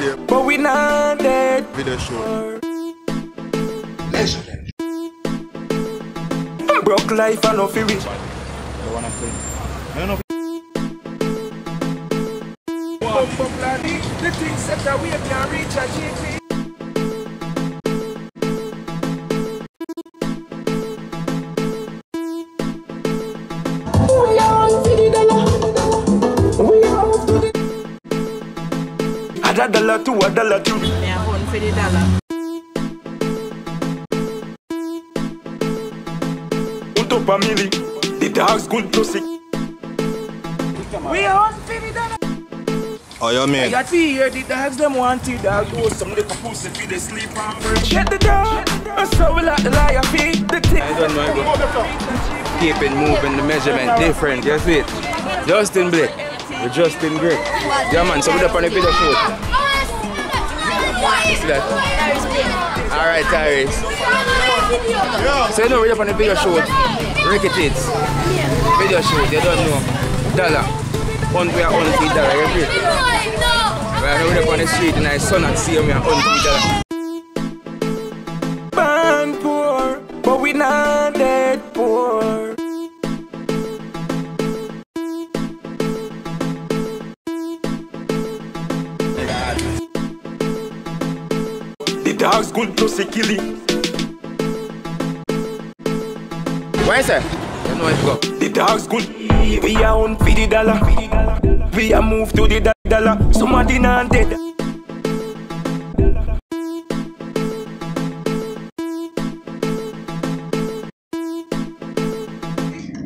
here. but we not dead. Video show. Measure them. Broke life and no feel rich. I wanna play. I don't know. The things that we can reach a GP. We are on $50. We are on $50. $1 to $1 to me. Me a $150. On top of me, the dog's good to see. We are on $50. Oh, you I mean? got to hear the dogs, them want it, dog. Do some little pussy for the sleep on first. Get the dog, so we like the liar feed the thing. I don't know. Keep it moving, the measurement different, you see it? Justin Blake, with Justin Greg. Yeah man, so we're up on the video shoot. You see that? Alright, Tyrese. So you know we're up on the video shoot. Ricky Tits. Video shoot, you don't know. Dollar. Hunt we are $100, you feel? We're up on the street and I son and see me at $100. Born poor, but we not dead poor. The dog's good to see killing. Why sir? You know it go. The dog's good. We are on $50. We are moved to the dollar. Somebody not dead.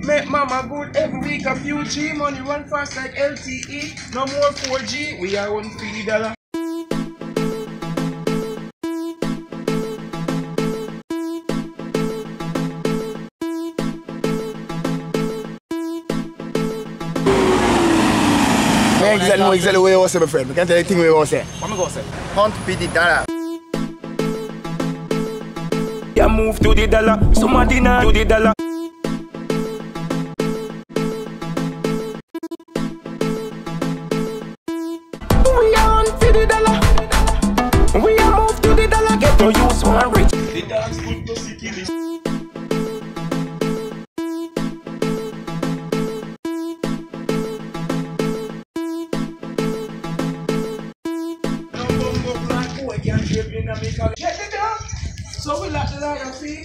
Make mama good every week a few G. Money run fast like LTE. No more 4G. We are on $50. I exactly know exactly what you want to say, my friend. I can't tell you the thing what you want to say. What am I going to say? Hunt $50. Yeah, move to the dollar. Somebody not to the dollar. We are on $50. We are moved to the dollar. Get to use one rich. The dog's good to see killing. Check it out. So we like the liar feed.